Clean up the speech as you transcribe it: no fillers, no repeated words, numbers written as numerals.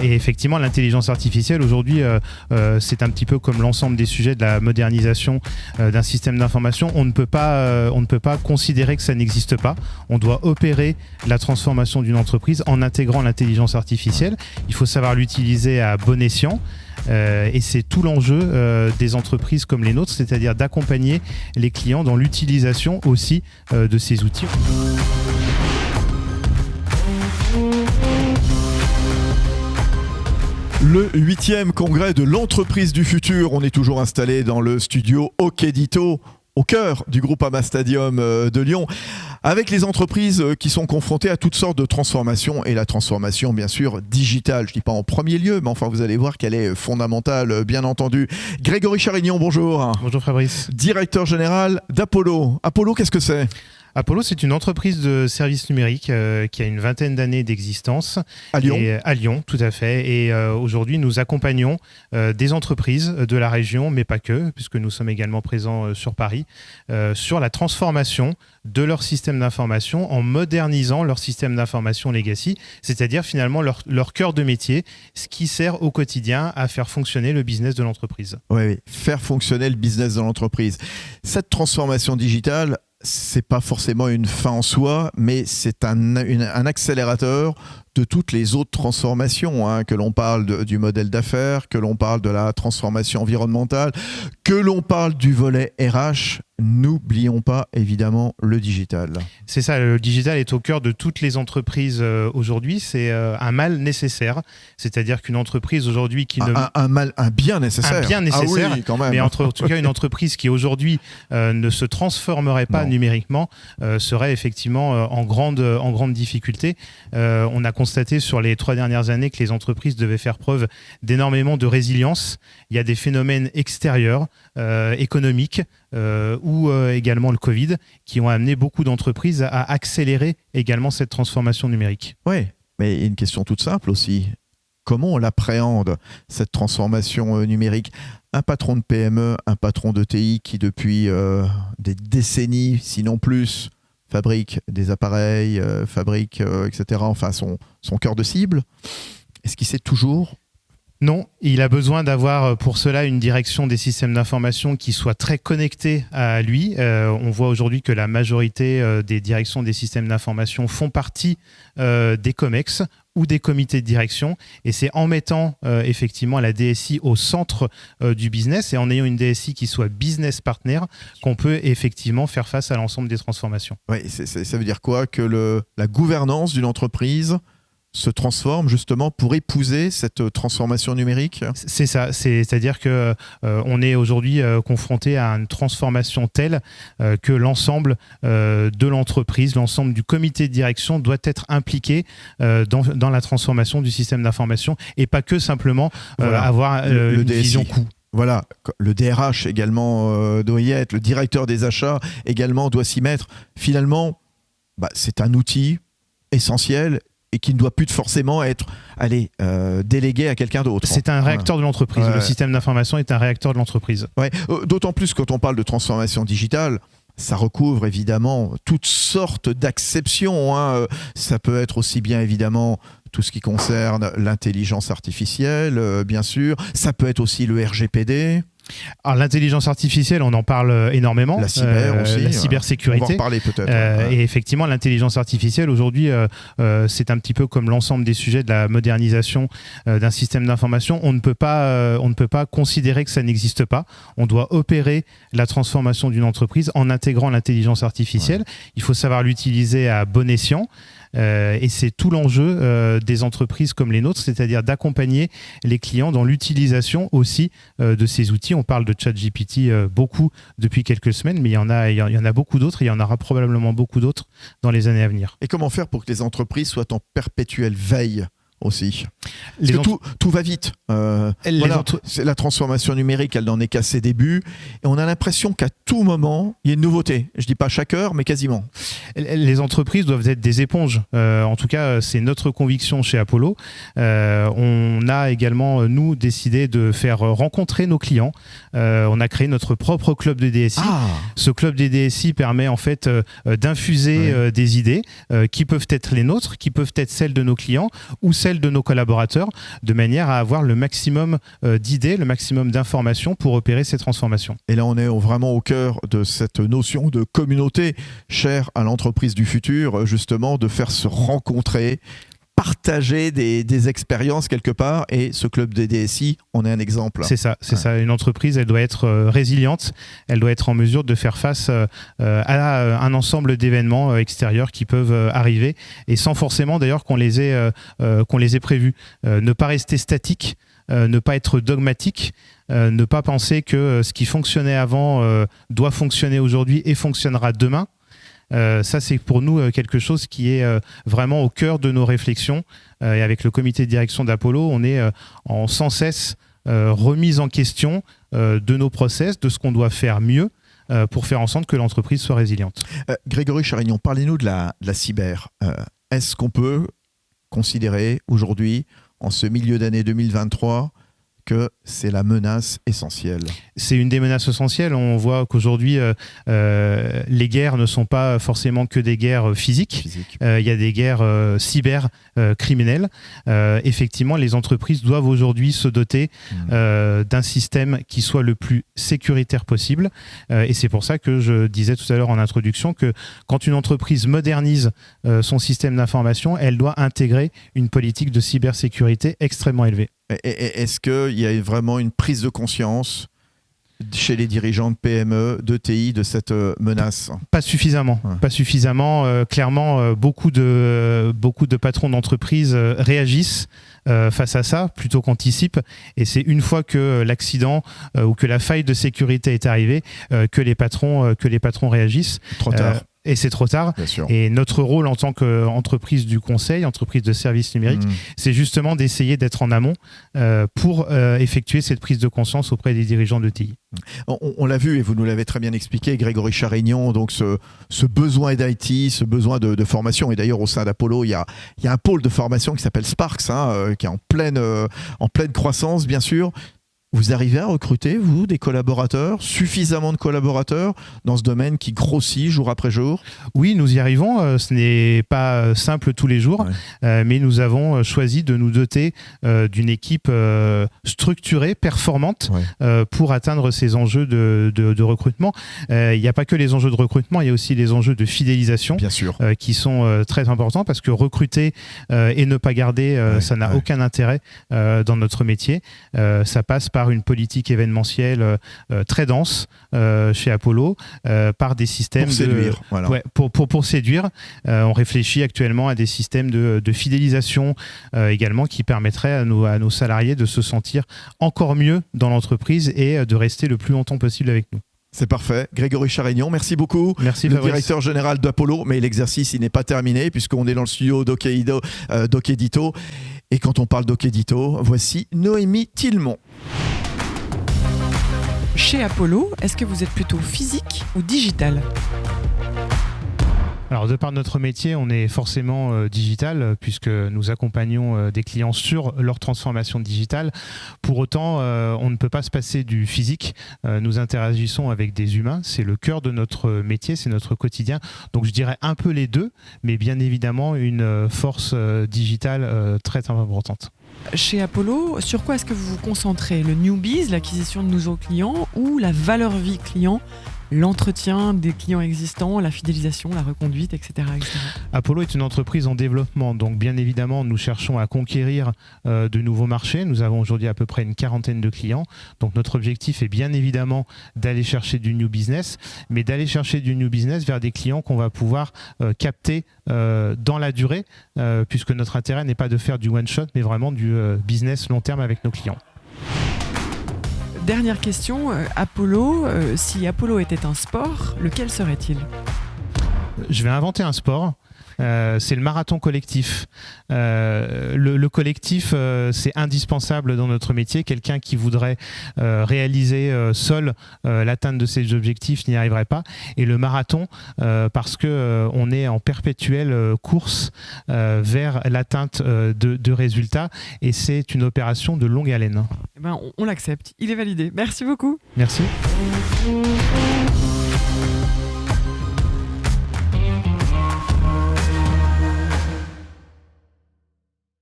Et effectivement, l'intelligence artificielle aujourd'hui, c'est un petit peu comme l'ensemble des sujets de la modernisation d'un système d'information. On ne peut pas considérer que ça n'existe pas. On doit opérer la transformation d'une entreprise en intégrant l'intelligence artificielle. Il faut savoir l'utiliser à bon escient. Et c'est tout l'enjeu des entreprises comme les nôtres, c'est-à-dire d'accompagner les clients dans l'utilisation aussi de ces outils. Le 8e congrès de l'entreprise du futur. On est toujours installé dans le studio Okedito, au cœur du Groupama Stadium de Lyon, avec les entreprises qui sont confrontées à toutes sortes de transformations, et la transformation bien sûr digitale. Je ne dis pas en premier lieu, mais enfin vous allez voir qu'elle est fondamentale, bien entendu. Grégory Charignon, bonjour. Bonjour Fabrice. Directeur général d'Apollo. Apollo, qu'est-ce que c'est ? Apollo, c'est une entreprise de services numériques qui a une vingtaine d'années d'existence. À Lyon ? À Lyon, tout à fait. Et aujourd'hui, nous accompagnons des entreprises de la région, mais pas que, puisque nous sommes également présents sur Paris, sur la transformation de leur système d'information en modernisant leur système d'information legacy, c'est-à-dire finalement leur cœur de métier, ce qui sert au quotidien à faire fonctionner le business de l'entreprise. Oui, faire fonctionner le business de l'entreprise. Cette transformation digitale, c'est pas forcément une fin en soi, mais c'est un accélérateur de toutes les autres transformations, que l'on parle du modèle d'affaires, que l'on parle de la transformation environnementale, que l'on parle du volet RH. N'oublions pas évidemment le digital. C'est ça, le digital est au cœur de toutes les entreprises aujourd'hui. C'est un mal nécessaire, c'est-à-dire qu'une entreprise aujourd'hui qui un bien nécessaire. Un bien nécessaire, ah oui, quand même. Mais en tout cas une entreprise qui aujourd'hui ne se transformerait pas numériquement serait effectivement en grande difficulté. On a constaté sur les 3 dernières années que les entreprises devaient faire preuve d'énormément de résilience. Il y a des phénomènes extérieurs, économiques, ou également le Covid, qui ont amené beaucoup d'entreprises à accélérer également cette transformation numérique. Oui, mais il y a une question toute simple aussi. Comment on l'appréhende, cette transformation numérique ? Un patron de PME, un patron de TI qui depuis des décennies, sinon plus, fabrique des appareils, etc., enfin son cœur de cible, est-ce qu'il sait toujours ? Non, il a besoin d'avoir pour cela une direction des systèmes d'information qui soit très connectée à lui. On voit aujourd'hui que la majorité des directions des systèmes d'information font partie des COMEX ou des comités de direction. Et c'est en mettant effectivement la DSI au centre du business et en ayant une DSI qui soit business partner qu'on peut effectivement faire face à l'ensemble des transformations. Oui, ça veut dire quoi ? Que la gouvernance d'une entreprise se transforme justement pour épouser cette transformation numérique ? C'est ça, c'est-à-dire que on est aujourd'hui confronté à une transformation telle que l'ensemble de l'entreprise, l'ensemble du comité de direction doit être impliqué dans la transformation du système d'information et pas que simplement avoir une vision coût. Voilà, le DRH également doit y être, le directeur des achats également doit s'y mettre. Finalement, c'est un outil essentiel et qui ne doit plus forcément être délégué à quelqu'un d'autre. C'est un réacteur de l'entreprise. Le système d'information est un réacteur de l'entreprise. Ouais. D'autant plus quand on parle de transformation digitale, ça recouvre évidemment toutes sortes d'acceptions. Ça peut être aussi bien évidemment tout ce qui concerne l'intelligence artificielle, bien sûr. Ça peut être aussi le RGPD. Alors, l'intelligence artificielle, on en parle énormément. La cyber aussi. La cybersécurité. On va en parler peut-être. Et effectivement, l'intelligence artificielle, aujourd'hui, c'est un petit peu comme l'ensemble des sujets de la modernisation d'un système d'information. On ne peut pas considérer que ça n'existe pas. On doit opérer la transformation d'une entreprise en intégrant l'intelligence artificielle. Ouais. Il faut savoir l'utiliser à bon escient. Et c'est tout l'enjeu des entreprises comme les nôtres, c'est-à-dire d'accompagner les clients dans l'utilisation aussi de ces outils. On parle de ChatGPT beaucoup depuis quelques semaines, mais il y en a beaucoup d'autres et il y en aura probablement beaucoup d'autres dans les années à venir. Et comment faire pour que les entreprises soient en perpétuelle veille aussi? Parce que tout va vite. La transformation numérique, elle n'en est qu'à ses débuts. Et on a l'impression qu'à tout moment, il y a une nouveauté. Je ne dis pas chaque heure, mais quasiment. Les entreprises doivent être des éponges. En tout cas, c'est notre conviction chez Apollo. On a également, nous, décidé de faire rencontrer nos clients. On a créé notre propre club de DSI. Ce club des DSI permet en fait d'infuser des idées qui peuvent être les nôtres, qui peuvent être celles de nos clients ou celles celles de nos collaborateurs, de manière à avoir le maximum d'idées, le maximum d'informations pour opérer ces transformations. Et là, on est vraiment au cœur de cette notion de communauté chère à l'entreprise du futur, justement, de faire se rencontrer, partager des expériences quelque part, et ce club des DSI, on est un exemple. C'est ça. Une entreprise, elle doit être résiliente, elle doit être en mesure de faire face à un ensemble d'événements extérieurs qui peuvent arriver, et sans forcément d'ailleurs qu'on les ait prévus. Ne pas rester statique, ne pas être dogmatique, ne pas penser que ce qui fonctionnait avant doit fonctionner aujourd'hui et fonctionnera demain. Ça, c'est pour nous quelque chose qui est vraiment au cœur de nos réflexions. Et avec le comité de direction d'Apollo, on est en sans cesse remise en question de nos process, de ce qu'on doit faire mieux pour faire en sorte que l'entreprise soit résiliente. Grégory Charignon, parlez-nous de la cyber. Est-ce qu'on peut considérer aujourd'hui, en ce milieu d'année 2023, que c'est la menace essentielle? C'est une des menaces essentielles. On voit qu'aujourd'hui, les guerres ne sont pas forcément que des guerres physiques. Il y a des guerres cyber criminelles. Effectivement, les entreprises doivent aujourd'hui se doter d'un système qui soit le plus sécuritaire possible. Et c'est pour ça que je disais tout à l'heure en introduction que quand une entreprise modernise son système d'information, elle doit intégrer une politique de cybersécurité extrêmement élevée. Est-ce qu'il y a vraiment une prise de conscience chez les dirigeants de PME, de TI, de cette menace? Pas suffisamment. Ouais. Pas suffisamment. Clairement, beaucoup de patrons d'entreprise réagissent face à ça, plutôt qu'anticipent. Et c'est une fois que l'accident ou que la faille de sécurité est arrivée que les patrons réagissent. Trop tard. Et c'est trop tard. Et notre rôle en tant qu'entreprise du conseil, entreprise de services numériques, c'est justement d'essayer d'être en amont pour effectuer cette prise de conscience auprès des dirigeants de TI. On l'a vu et vous nous l'avez très bien expliqué, Grégory Charignon, donc ce besoin d'IT, ce besoin de formation. Et d'ailleurs, au sein d'Apollo, il y a un pôle de formation qui s'appelle Sparks, qui est en pleine croissance, bien sûr. Vous arrivez à recruter, vous, des collaborateurs, suffisamment de collaborateurs dans ce domaine qui grossit jour après jour? Oui, nous y arrivons. Ce n'est pas simple tous les jours, mais nous avons choisi de nous doter d'une équipe structurée, performante, pour atteindre ces enjeux de recrutement. Il n'y a pas que les enjeux de recrutement, il y a aussi les enjeux de fidélisation, bien sûr, qui sont très importants, parce que recruter et ne pas garder, ça n'a aucun intérêt dans notre métier. Ça passe par une politique événementielle très dense chez Apollo, par des systèmes pour séduire. On réfléchit actuellement à des systèmes de fidélisation également qui permettraient à nos salariés de se sentir encore mieux dans l'entreprise et de rester le plus longtemps possible avec nous. C'est parfait. Grégory Charignon, merci beaucoup. Merci, le directeur général d'Apollo. Mais l'exercice, il n'est pas terminé puisqu'on est dans le studio d'Okedito. Et quand on parle d'Okedito, voici Noémie Tillemont. Chez Apollo, est-ce que vous êtes plutôt physique ou digital ? Alors, de par notre métier, on est forcément digital puisque nous accompagnons des clients sur leur transformation digitale. Pour autant, on ne peut pas se passer du physique. Nous interagissons avec des humains. C'est le cœur de notre métier, c'est notre quotidien. Donc, je dirais un peu les deux, mais bien évidemment une force digitale très importante. Chez Apollo, sur quoi est-ce que vous vous concentrez ? Le new biz, l'acquisition de nouveaux clients, ou la valeur vie client, l'entretien des clients existants, la fidélisation, la reconduite, etc., etc. Apollo est une entreprise en développement, donc bien évidemment nous cherchons à conquérir de nouveaux marchés. Nous avons aujourd'hui à peu près une quarantaine de clients, donc notre objectif est bien évidemment d'aller chercher du new business, mais d'aller chercher du new business vers des clients qu'on va pouvoir capter dans la durée, puisque notre intérêt n'est pas de faire du one shot, mais vraiment du business long terme avec nos clients. Dernière question, Apollo, si Apollo était un sport, lequel serait-il ? Je vais inventer un sport. C'est le marathon collectif. Le collectif, c'est indispensable dans notre métier. Quelqu'un qui voudrait réaliser seul l'atteinte de ses objectifs n'y arriverait pas. Et le marathon, parce que on est en perpétuelle course vers l'atteinte de résultats, et c'est une opération de longue haleine. Eh ben, on l'accepte. Il est validé. Merci beaucoup. Merci.